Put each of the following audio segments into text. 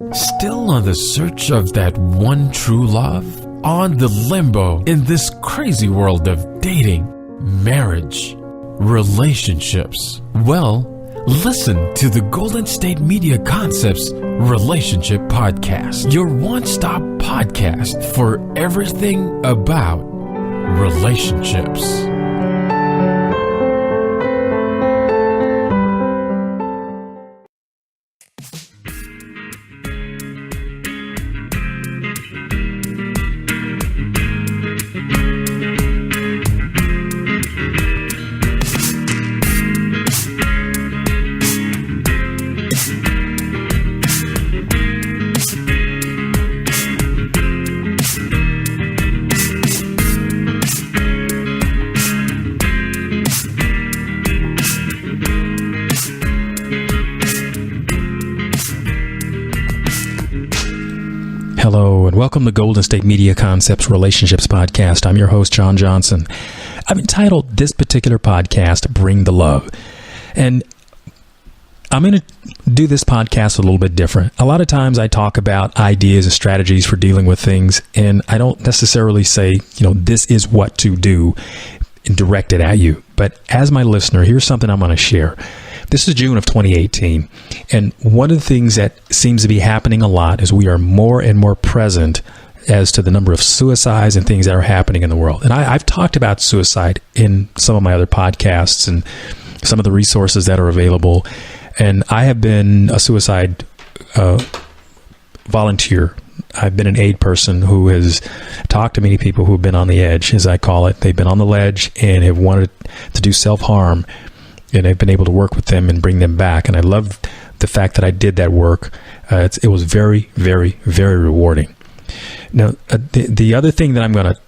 Still on the search of that one true love? On the limbo in this crazy world of dating, marriage, relationships? Well, listen to the Golden State Media Concepts Relationship Podcast, your one-stop podcast for everything about relationships. Hello, and welcome to Golden State Media Concepts Relationships Podcast. I'm your host, John Johnson. I've entitled this particular podcast, Bring the Love. And I'm going to do this podcast a little bit different. A lot of times I talk about ideas and strategies for dealing with things, and I don't necessarily say, this is what to do and direct it at you. But as my listener, here's something I'm going to share. This is June of 2018, and one of the things that seems to be happening a lot is we are more and more present as to the number of suicides and things that are happening in the world. And I've talked about suicide in some of my other podcasts and some of the resources that are available, and I have been a suicide volunteer. I've been an aid person who has talked to many people who have been on the edge, as I call it. They've been on the ledge and have wanted to do self-harm. And I've been able to work with them and bring them back. And I love the fact that I did that work. It was very, very, very rewarding. Now, the other thing that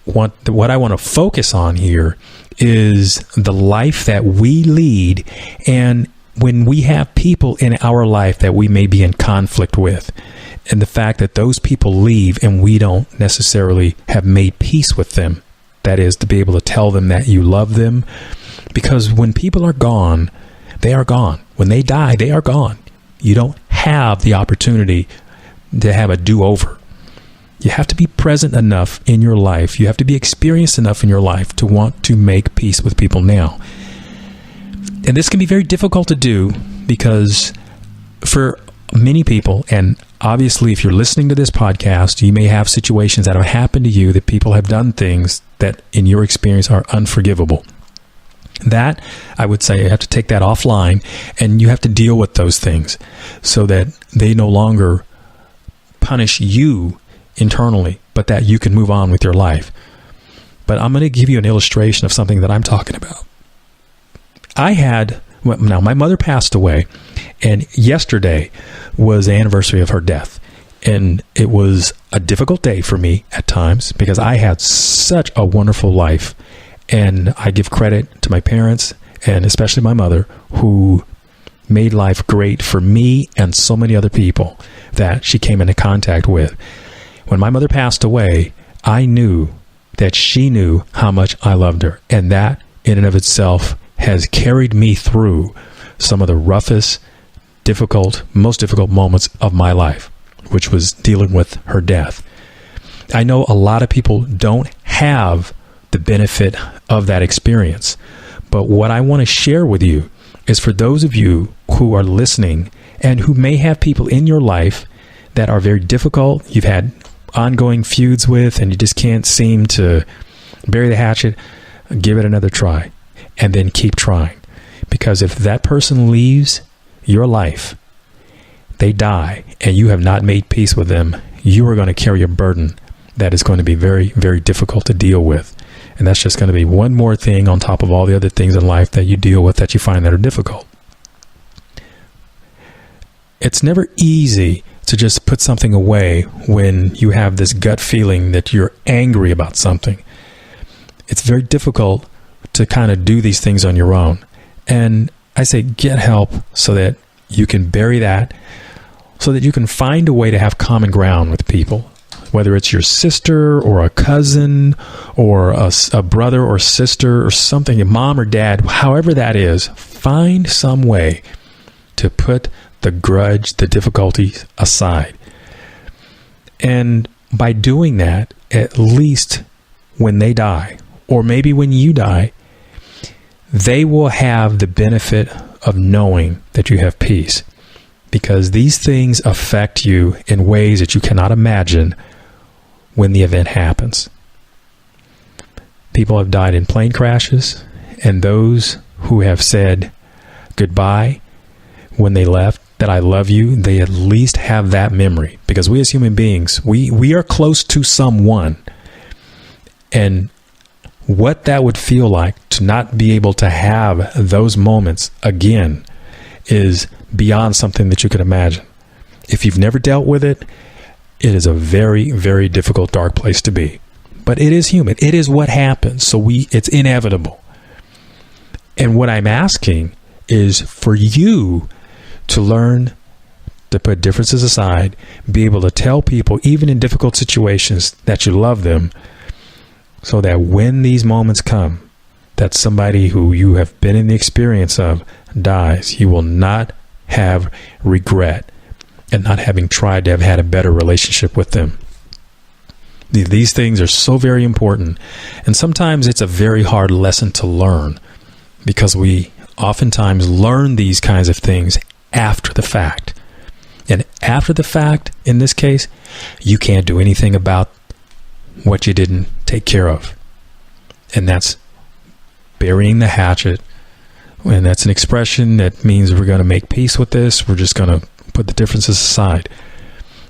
what I want to focus on here is the life that we lead. And when we have people in our life that we may be in conflict with, and the fact that those people leave and we don't necessarily have made peace with them, that is, to be able to tell them that you love them. Because when people are gone, they are gone. When they die, they are gone. You don't have the opportunity to have a do-over. You have to be present enough in your life. You have to be experienced enough in your life to want to make peace with people now. And this can be very difficult to do because for many people, and obviously if you're listening to this podcast, you may have situations that have happened to you that people have done things that in your experience are unforgivable. That, I would say, you have to take that offline and you have to deal with those things so that they no longer punish you internally, but that you can move on with your life. But I'm going to give you an illustration of something that I'm talking about. Now my mother passed away, and yesterday was the anniversary of her death. And it was a difficult day for me at times because I had such a wonderful life. And I give credit to my parents and especially my mother, who made life great for me and so many other people that she came into contact with. When my mother passed away, I knew that she knew how much I loved her. And that in and of itself has carried me through some of the roughest, most difficult moments of my life, which was dealing with her death. I know a lot of people don't have the benefit of that experience. But what I want to share with you is for those of you who are listening and who may have people in your life that are very difficult, you've had ongoing feuds with, and you just can't seem to bury the hatchet, give it another try and then keep trying. Because if that person leaves your life, they die, and you have not made peace with them, you are going to carry a burden that is going to be very, very difficult to deal with. And that's just going to be one more thing on top of all the other things in life that you deal with that you find that are difficult. It's never easy to just put something away when you have this gut feeling that you're angry about something. It's very difficult to kind of do these things on your own. And I say get help so that you can bury that, so that you can find a way to have common ground with people. Whether it's your sister or a cousin or a brother or sister or something, your mom or dad, however that is, find some way to put the grudge, the difficulties aside. And by doing that, at least when they die, or maybe when you die, they will have the benefit of knowing that you have peace, because these things affect you in ways that you cannot imagine when the event happens. People have died in plane crashes, and those who have said goodbye when they left, that I love you, they at least have that memory, because we as human beings, we are close to someone. And what that would feel like to not be able to have those moments again is beyond something that you could imagine. If you've never dealt with it, it is a very, very difficult, dark place to be. But it is human. It is what happens. So it's inevitable. And what I'm asking is for you to learn to put differences aside, be able to tell people, even in difficult situations, that you love them, so that when these moments come, that somebody who you have been in the experience of dies, you will not have regret and not having tried to have had a better relationship with them. These things are so very important. And sometimes it's a very hard lesson to learn, because we oftentimes learn these kinds of things after the fact. And after the fact, in this case, you can't do anything about what you didn't take care of. And that's burying the hatchet. And that's an expression that means we're going to make peace with this. We're just going to put the differences aside.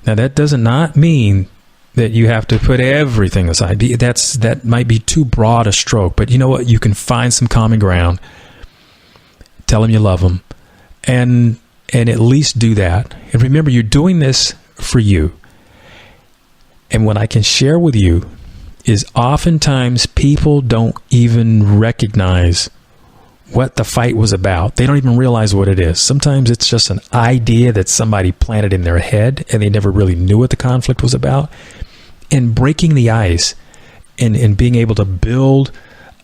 Now, that does not mean that you have to put everything aside. That might be too broad a stroke. But you know what? You can find some common ground. Tell them you love them. And at least do that. And remember, you're doing this for you. And what I can share with you is oftentimes people don't even recognize what the fight was about. They don't even realize what it is. Sometimes it's just an idea that somebody planted in their head and they never really knew what the conflict was about. And breaking the ice and being able to build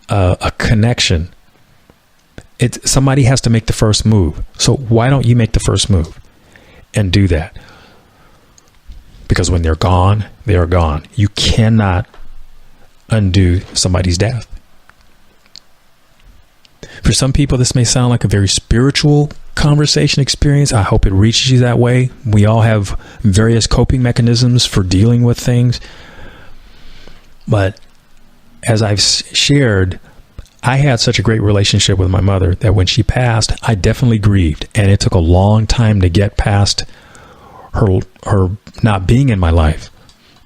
a connection, somebody has to make the first move. So why don't you make the first move and do that? Because when they're gone, they are gone. You cannot undo somebody's death. For some people, this may sound like a very spiritual conversation experience. I hope it reaches you that way. We all have various coping mechanisms for dealing with things. But as I've shared, I had such a great relationship with my mother that when she passed, I definitely grieved. And it took a long time to get past her not being in my life.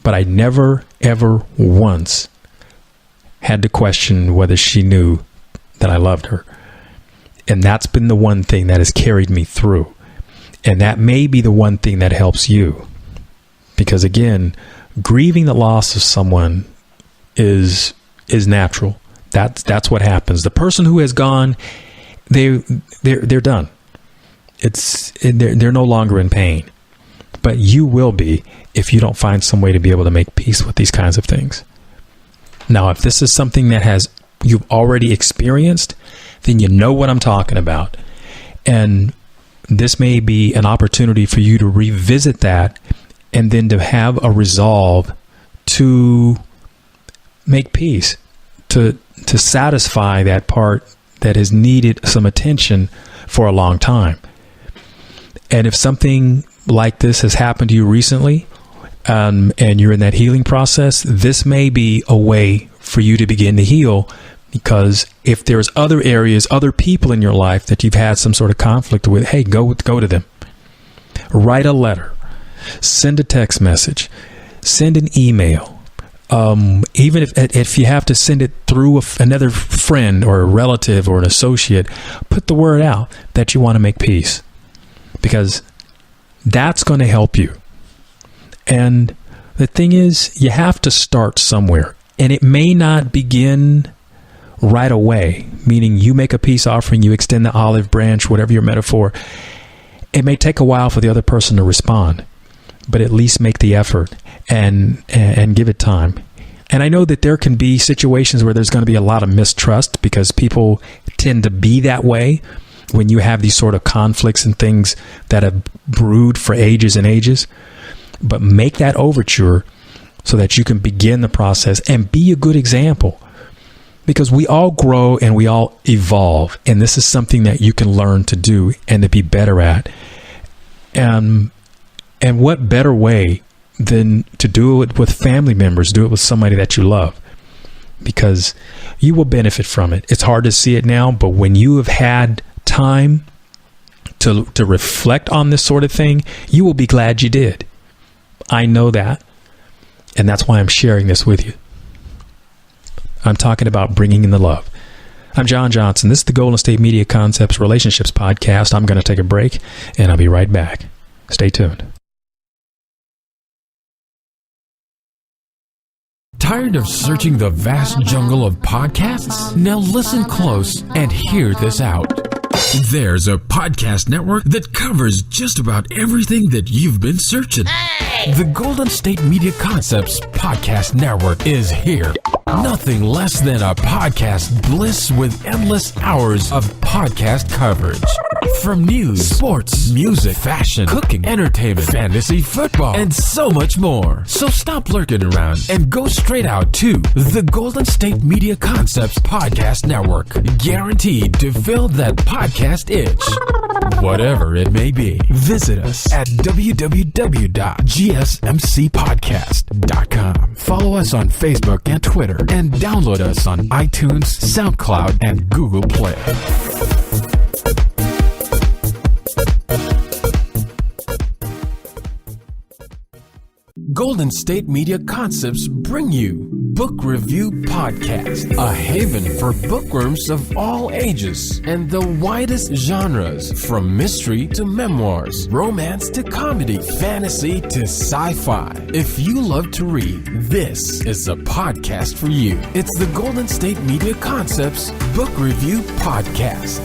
But I never, ever once had to question whether she knew that I loved her. And that's been the one thing that has carried me through. And that may be the one thing that helps you. Because again, grieving the loss of someone is natural. That's what happens. The person who has gone, they're done. They're no longer in pain. But you will be if you don't find some way to be able to make peace with these kinds of things. Now, if this is something that you've already experienced, then you know what I'm talking about. And this may be an opportunity for you to revisit that and then to have a resolve to make peace, to satisfy that part that has needed some attention for a long time. And if something like this has happened to you recently, and you're in that healing process, this may be a way for you to begin to heal. Because if there's other areas, other people in your life that you've had some sort of conflict with, hey, go to them. Write a letter. Send a text message. Send an email. Even if you have to send it through another friend or a relative or an associate, put the word out that you want to make peace. Because that's going to help you. And the thing is, you have to start somewhere. And it may not begin right away, meaning you make a peace offering, you extend the olive branch, whatever your metaphor. It may take a while for the other person to respond, but at least make the effort and give it time. And I know that there can be situations where there's going to be a lot of mistrust because people tend to be that way. when you have these sort of conflicts and things that have brewed for ages and ages. But make that overture so that you can begin the process and be a good example. Because we all grow and we all evolve. And this is something that you can learn to do and to be better at. And what better way than to do it with family members, do it with somebody that you love. Because you will benefit from it. It's hard to see it now, but when you have had time to reflect on this sort of thing, you will be glad you did. I know that. And that's why I'm sharing this with you. I'm talking about bringing in the love. I'm John Johnson. This is the Golden State Media Concepts Relationships Podcast. I'm going to take a break, and I'll be right back. Stay tuned. Tired of searching the vast jungle of podcasts? Now listen close and hear this out. There's a podcast network that covers just about everything that you've been searching. Hey! The Golden State Media Concepts Podcast Network is here. Nothing less than a podcast bliss with endless hours of podcast coverage. From news, sports, music, fashion, cooking, entertainment, fantasy, football, and so much more. So stop lurking around and go straight out to the Golden State Media Concepts Podcast Network. Guaranteed to fill that podcast itch. Whatever it may be. Visit us at www.gsmcpodcast.com. Follow us on Facebook and Twitter, and download us on iTunes, SoundCloud, and Google Play. Golden State Media Concepts bring you Book Review Podcast, a haven for bookworms of all ages and the widest genres, from mystery to memoirs, romance to comedy, fantasy to sci-fi. If you love to read, this is a podcast for you. It's the Golden State Media Concepts Book Review Podcast.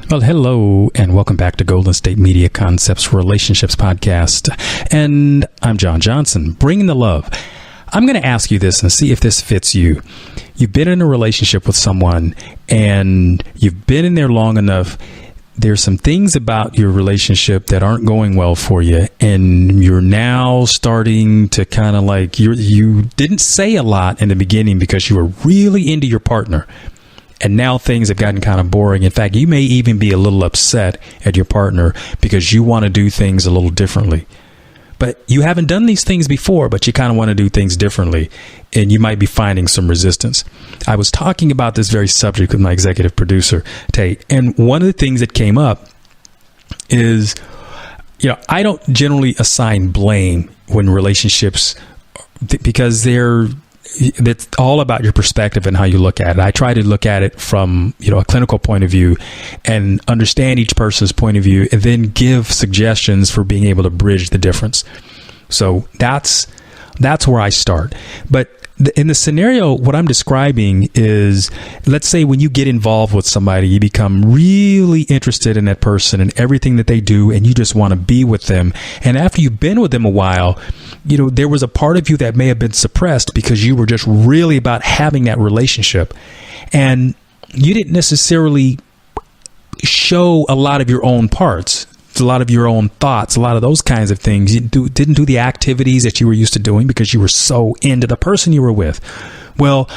Well, hello, and welcome back to Golden State Media Concepts Relationships Podcast. And I'm John Johnson, bringing the love. I'm going to ask you this and see if this fits you. You've been in a relationship with someone, and you've been in there long enough. There's some things about your relationship that aren't going well for you, and you're now starting to kind of like, you didn't say a lot in the beginning because you were really into your partner. And now things have gotten kind of boring. In fact, you may even be a little upset at your partner because you want to do things a little differently. But you haven't done these things before, but you kind of want to do things differently. And you might be finding some resistance. I was talking about this very subject with my executive producer, Tate. And one of the things that came up is, I don't generally assign blame when relationships, because it's all about your perspective and how you look at it. I try to look at it from, a clinical point of view and understand each person's point of view, and then give suggestions for being able to bridge the difference. So that's where I start. But in the scenario, what I'm describing is, let's say when you get involved with somebody, you become really interested in that person and everything that they do, and you just want to be with them. And after you've been with them a while, there was a part of you that may have been suppressed because you were just really about having that relationship. And you didn't necessarily show a lot of your own parts, a lot of your own thoughts, a lot of those kinds of things. You didn't do the activities that you were used to doing because you were so into the person you were with. Well,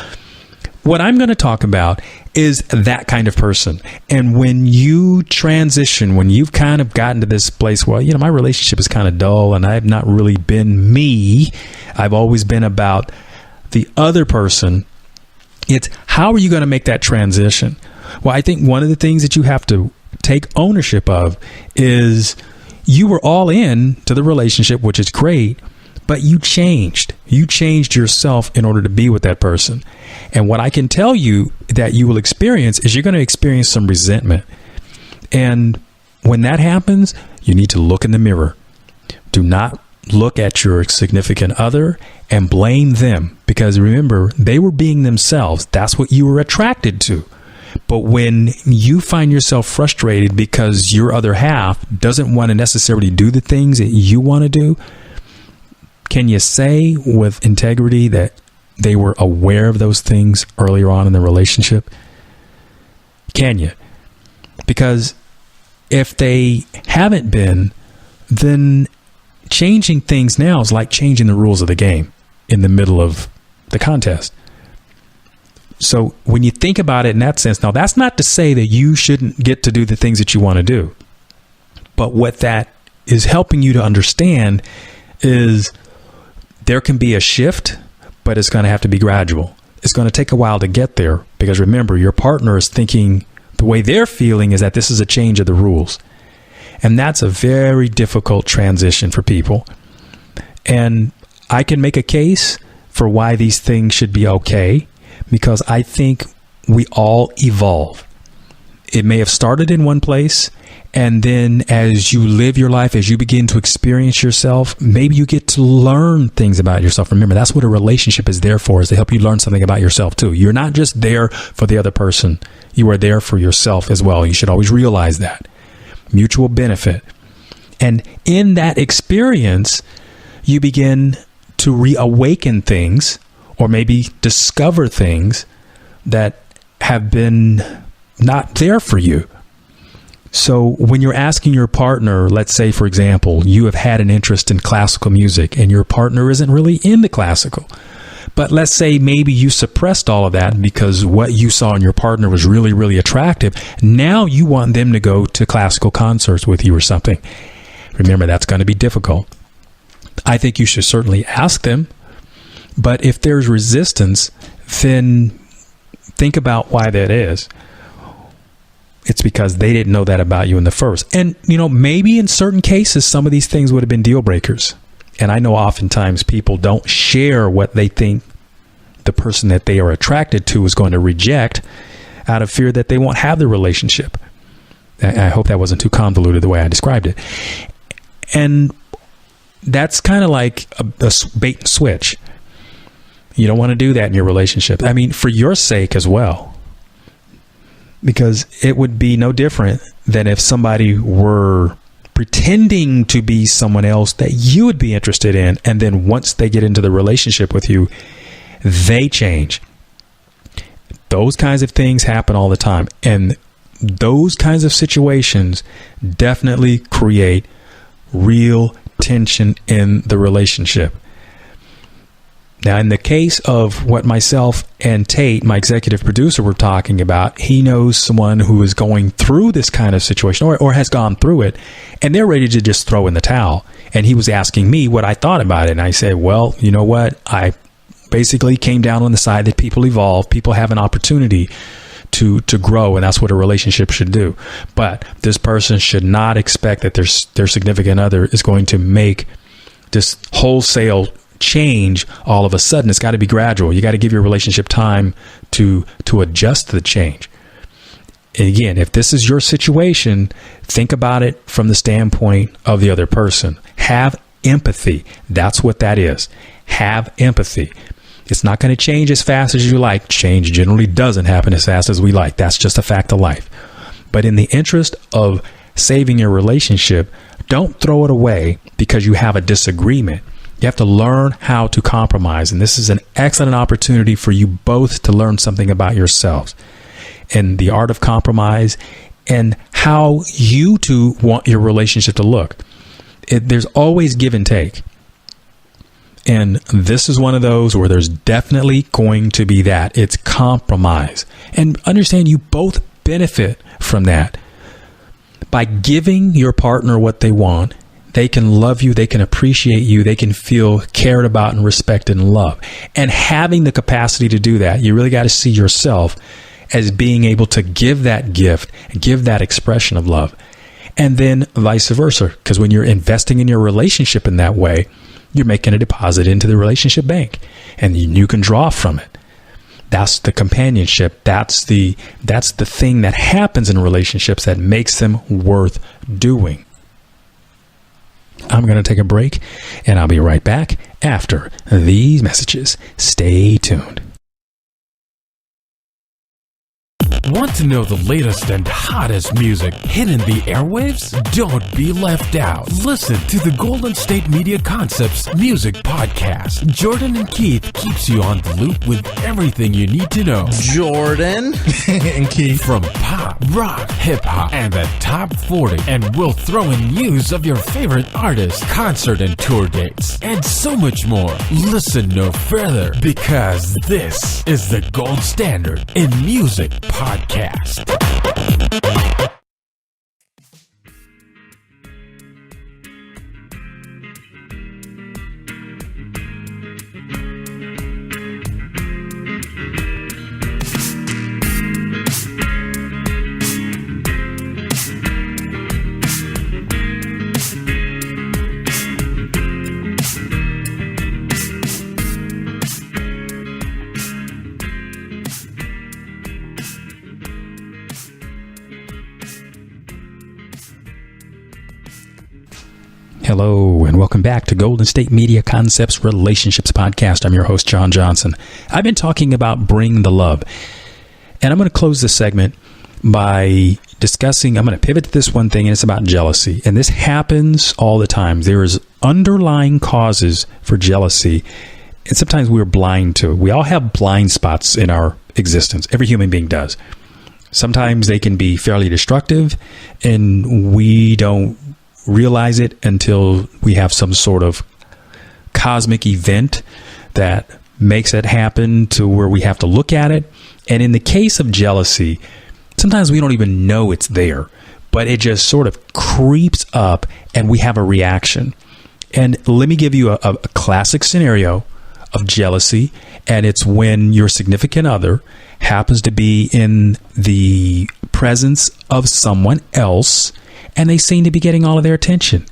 what I'm going to talk about is that kind of person. And when you transition, when you've kind of gotten to this place where, my relationship is kind of dull and I've not really been me, I've always been about the other person, it's how are you going to make that transition? Well, I think one of the things that you have to take ownership of is you were all in to the relationship, which is great, but you changed. You changed yourself in order to be with that person. And what I can tell you that you will experience is you're going to experience some resentment. And when that happens, you need to look in the mirror. Do not look at your significant other and blame them, because remember, they were being themselves. That's what you were attracted to. But when you find yourself frustrated because your other half doesn't want to necessarily do the things that you want to do, can you say with integrity that they were aware of those things earlier on in the relationship? Can you? Because if they haven't been, then changing things now is like changing the rules of the game in the middle of the contest. So when you think about it in that sense, now that's not to say that you shouldn't get to do the things that you want to do. But what that is helping you to understand is there can be a shift, but it's going to have to be gradual. It's going to take a while to get there, because remember, your partner is thinking, the way they're feeling is that this is a change of the rules. And that's a very difficult transition for people. And I can make a case for why these things should be okay, because I think we all evolve. It may have started in one place, and then as you live your life, as you begin to experience yourself, maybe you get to learn things about yourself. Remember, that's what a relationship is there for, is to help you learn something about yourself too. You're not just there for the other person. You are there for yourself as well. You should always realize that. Mutual benefit. And in that experience, you begin to reawaken things, or maybe discover things that have been not there for you. So when you're asking your partner, let's say, for example, you have had an interest in classical music and your partner isn't really into classical. But let's say maybe you suppressed all of that because what you saw in your partner was really, really attractive. Now you want them to go to classical concerts with you or something. Remember, that's going to be difficult. I think you should certainly ask them. But if there's resistance, then think about why that is. It's because they didn't know that about you in the first. And, maybe in certain cases, some of these things would have been deal breakers. And I know oftentimes people don't share what they think the person that they are attracted to is going to reject out of fear that they won't have the relationship. I hope that wasn't too convoluted the way I described it. And that's kind of like a bait and switch. You don't want to do that in your relationship. I mean, for your sake as well. Because it would be no different than if somebody were pretending to be someone else that you would be interested in, and then once they get into the relationship with you, they change. Those kinds of things happen all the time. And those kinds of situations definitely create real tension in the relationship. Now, in the case of what myself and Tate, my executive producer, were talking about, he knows someone who is going through this kind of situation or has gone through it, and they're ready to just throw in the towel. And he was asking me what I thought about it. And I said, well, you know what? I basically came down on the side that people evolve. People have an opportunity to grow, and that's what a relationship should do. But this person should not expect that their significant other is going to make this wholesale change all of a sudden. It's got to be gradual. You got to give your relationship time to adjust to the change. And again, if this is your situation, think about it from the standpoint of the other person. Have empathy. That's what that is. Have empathy. It's not going to change as fast as you like. Change generally doesn't happen as fast as we like. That's just a fact of life. But in the interest of saving your relationship, don't throw it away because you have a disagreement. You have to learn how to compromise. And this is an excellent opportunity for you both to learn something about yourselves and the art of compromise and how you two want your relationship to look. There's always give and take. And this is one of those where there's definitely going to be that. It's compromise. And understand you both benefit from that. By giving your partner what they want, they can love you, they can appreciate you, they can feel cared about and respected and loved. And having the capacity to do that, you really got to see yourself as being able to give that gift, give that expression of love. And then vice versa, because when you're investing in your relationship in that way, you're making a deposit into the relationship bank, and you can draw from it. That's the companionship. That's the thing that happens in relationships that makes them worth doing. I'm going to take a break, and I'll be right back after these messages. Stay tuned. Want to know the latest and hottest music hitting the airwaves? Don't be left out. Listen to the Golden State Media Concepts Music Podcast. Jordan and Keith keeps you on the loop with everything you need to know. Jordan and Keith. From pop, rock, hip-hop, and the top 40. And we'll throw in news of your favorite artists, concert and tour dates, and so much more. Listen no further, because this is the gold standard in music podcast. Hello, and welcome back to Golden State Media Concepts Relationships Podcast. I'm your host, John Johnson. I've been talking about Bring the Love, and I'm going to close this segment by discussing, I'm going to pivot to this one thing, and it's about jealousy. And this happens all the time. There is underlying causes for jealousy, and sometimes we're blind to it. We all have blind spots in our existence. Every human being does. Sometimes they can be fairly destructive, and we don't realize it until we have some sort of cosmic event that makes it happen to where we have to look at it. And in the case of jealousy, sometimes we don't even know it's there, but it just sort of creeps up and we have a reaction. And let me give you a classic scenario of jealousy, and it's when your significant other happens to be in the presence of someone else and they seem to be getting all of their attention,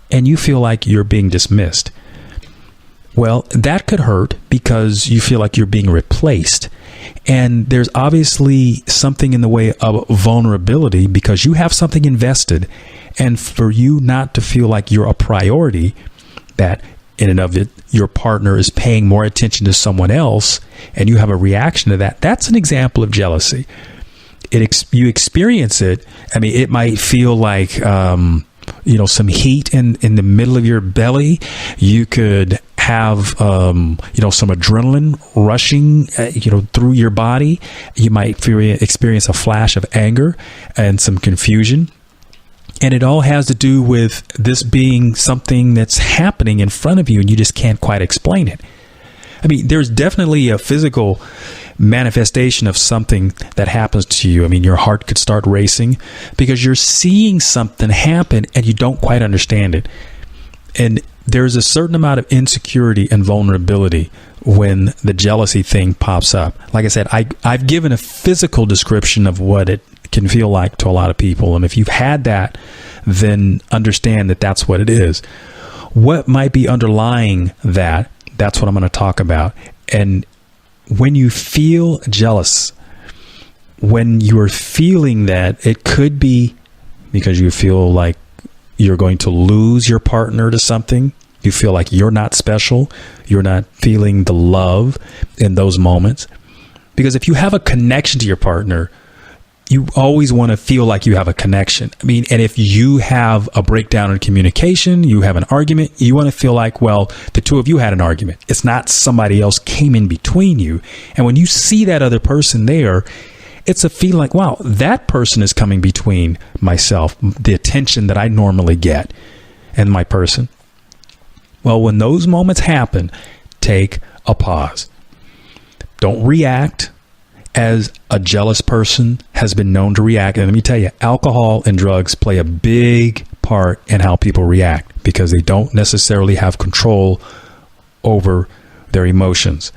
and you feel like you're being dismissed. Well, that could hurt because you feel like you're being replaced. And there's obviously something in the way of vulnerability because you have something invested. And for you not to feel like you're a priority, that in and of it, your partner is paying more attention to someone else, and you have a reaction to that, that's an example of jealousy. You experience it. I mean, it might feel like, some heat in the middle of your belly. You could have, some adrenaline rushing, through your body. You might experience a flash of anger and some confusion. And it all has to do with this being something that's happening in front of you and you just can't quite explain it. I mean, there's definitely a physical manifestation of something that happens to you. I mean, your heart could start racing because you're seeing something happen and you don't quite understand it. And there's a certain amount of insecurity and vulnerability when the jealousy thing pops up. Like I said, I've given a physical description of what it can feel like to a lot of people. And if you've had that, then understand that that's what it is. What might be underlying that? That's what I'm going to talk about. And when you feel jealous, when you're feeling that, it could be because you feel like you're going to lose your partner to something. You feel like you're not special. You're not feeling the love in those moments. Because if you have a connection to your partner, you always want to feel like you have a connection. I mean, and if you have a breakdown in communication, you have an argument, you want to feel like, well, the two of you had an argument. It's not somebody else came in between you. And when you see that other person there, it's a feeling like, wow, that person is coming between myself, the attention that I normally get, and my person. Well, when those moments happen, take a pause. Don't react as a jealous person has been known to react. And let me tell you, alcohol and drugs play a big part in how people react because they don't necessarily have control over their emotions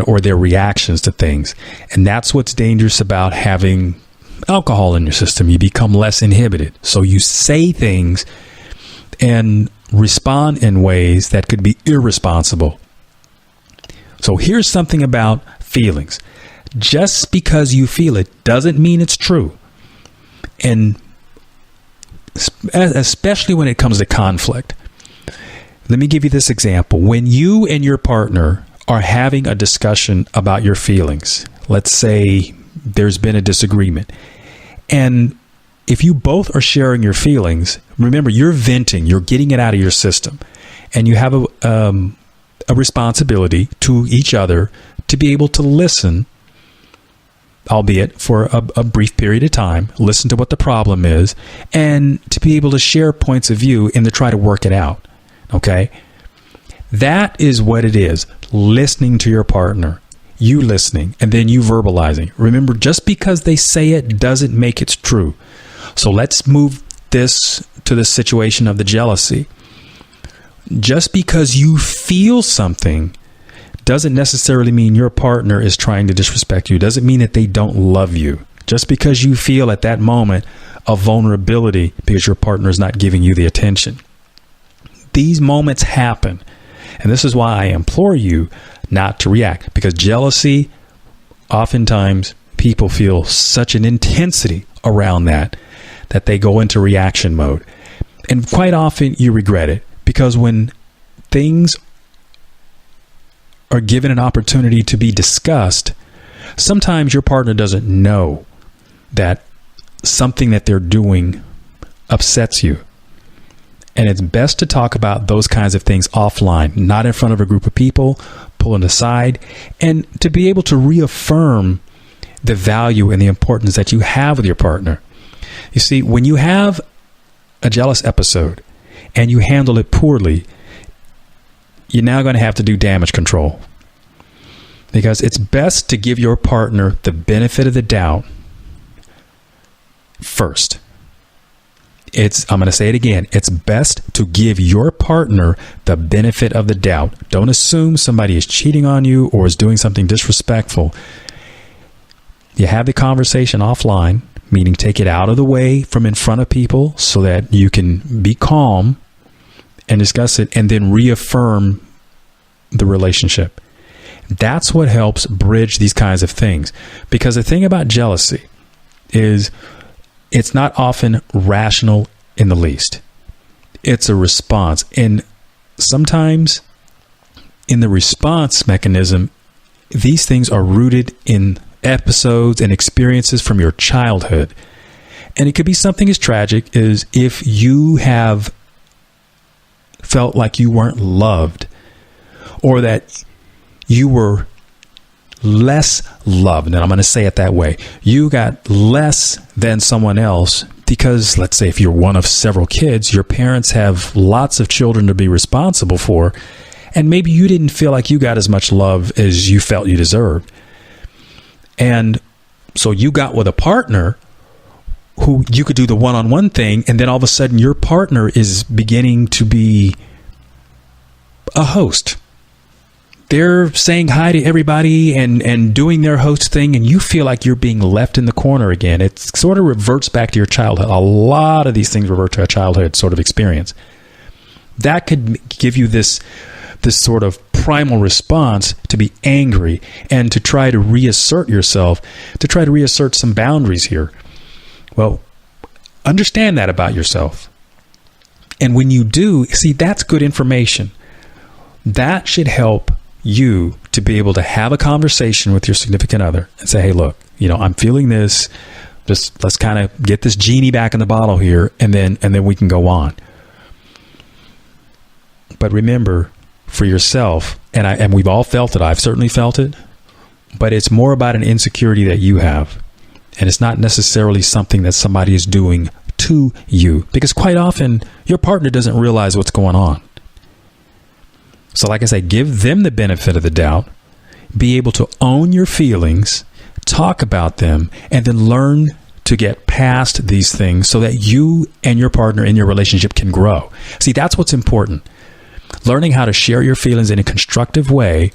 or their reactions to things. And that's what's dangerous about having alcohol in your system. You become less inhibited. So you say things and respond in ways that could be irresponsible. So here's something about feelings. Just because you feel it doesn't mean it's true. And especially when it comes to conflict. Let me give you this example. When you and your partner are having a discussion about your feelings, let's say there's been a disagreement, and if you both are sharing your feelings, remember, you're venting, you're getting it out of your system, and you have a responsibility to each other to be able to listen, albeit for a brief period of time, listen to what the problem is, and to be able to share points of view and to try to work it out. Okay? That is what it is. Listening to your partner. You listening, and then you verbalizing. Remember, just because they say it doesn't make it true. So let's move this to the situation of the jealousy. Just because you feel something doesn't necessarily mean your partner is trying to disrespect you. Doesn't mean that they don't love you. Just because you feel at that moment a vulnerability because your partner is not giving you the attention. These moments happen. And this is why I implore you not to react, because jealousy, oftentimes people feel such an intensity around that they go into reaction mode. And quite often you regret it, because when things are given an opportunity to be discussed, sometimes your partner doesn't know that something that they're doing upsets you. And it's best to talk about those kinds of things offline, not in front of a group of people, pulling aside, and to be able to reaffirm the value and the importance that you have with your partner. You see, when you have a jealous episode and you handle it poorly, you're now going to have to do damage control. Because it's best to give your partner the benefit of the doubt first. I'm going to say it again. It's best to give your partner the benefit of the doubt. Don't assume somebody is cheating on you or is doing something disrespectful. You have the conversation offline, meaning take it out of the way from in front of people so that you can be calm and discuss it and then reaffirm the relationship. That's what helps bridge these kinds of things. Because the thing about jealousy is it's not often rational in the least. It's a response. And sometimes in the response mechanism, these things are rooted in episodes and experiences from your childhood. And it could be something as tragic as if you have felt like you weren't loved, or that you were less loved. And I'm going to say it that way. You got less than someone else because, let's say, if you're one of several kids, your parents have lots of children to be responsible for, and maybe you didn't feel like you got as much love as you felt you deserved. And so you got with a partner who you could do the one-on-one thing, and then all of a sudden your partner is beginning to be a host. They're saying hi to everybody and doing their host thing, and you feel like you're being left in the corner again. It sort of reverts back to your childhood. A lot of these things revert to a childhood sort of experience. That could give you this sort of primal response to be angry and to try to reassert yourself, to try to reassert some boundaries here. Well, understand that about yourself. And when you do, see, that's good information. That should help you to be able to have a conversation with your significant other and say, hey, look, I'm feeling this. Just let's kind of get this genie back in the bottle here, and then we can go on. But remember, for yourself, and we've all felt it. I've certainly felt it, but it's more about an insecurity that you have, and it's not necessarily something that somebody is doing to you, because quite often your partner doesn't realize what's going on. So like I say, give them the benefit of the doubt, be able to own your feelings, talk about them, and then learn to get past these things so that you and your partner in your relationship can grow. See, that's what's important. Learning how to share your feelings in a constructive way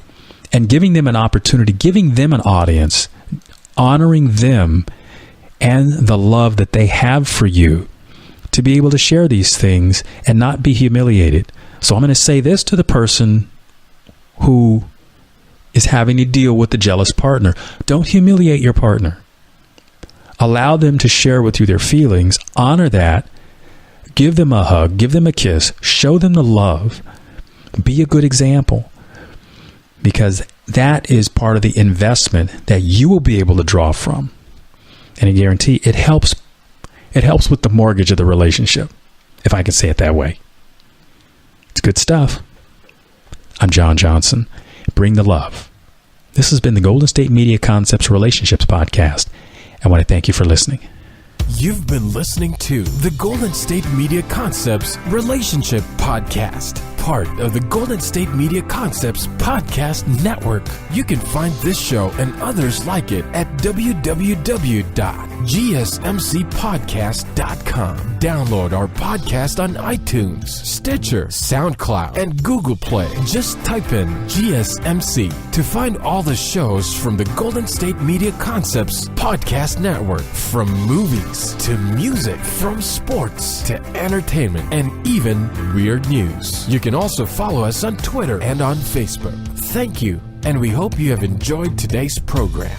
and giving them an opportunity, giving them an audience, honoring them, and the love that they have for you to be able to share these things and not be humiliated. So I'm going to say this to the person who is having to deal with the jealous partner. Don't humiliate your partner. Allow them to share with you their feelings. Honor that. Give them a hug. Give them a kiss. Show them the love. Be a good example. Because that is part of the investment that you will be able to draw from. And I guarantee it helps with the mortgage of the relationship, if I can say it that way. It's good stuff. I'm John Johnson. Bring the love. This has been the Golden State Media Concepts Relationships Podcast. I want to thank you for listening. You've been listening to the Golden State Media Concepts Relationship Podcast, part of the Golden State Media Concepts Podcast Network. You can find this show and others like it at www.gsmcpodcast.com. Download our podcast on iTunes, Stitcher, SoundCloud, and Google Play. Just type in GSMC to find all the shows from the Golden State Media Concepts Podcast Network, from movies to music, from sports to entertainment, and even weird news. You can also follow us on Twitter and on Facebook. Thank you, and we hope you have enjoyed today's program.